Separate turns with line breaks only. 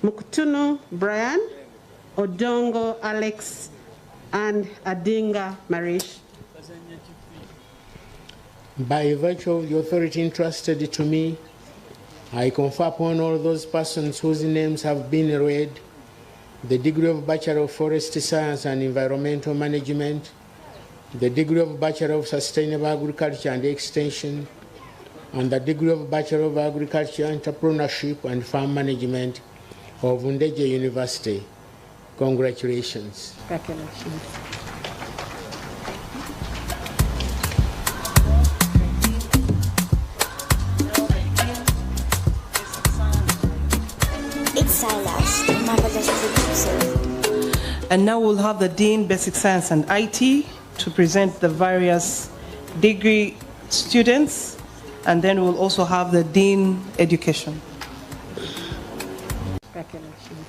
Maktunu Brian, Odongo Alex, and Adinga Marish.
By virtue of the authority entrusted to me, I confer upon all those persons whose names have been read the degree of Bachelor of Forest Science and Environmental Management, the degree of Bachelor of Sustainable Agriculture and Extension, and the degree of Bachelor of Agriculture, Entrepreneurship and Farm Management of Ndejje University. Congratulations.
Congratulations.
And now we'll have the Dean Basic Science and IT to present the various degree students, and then we'll also have the Dean Education.
Congratulations.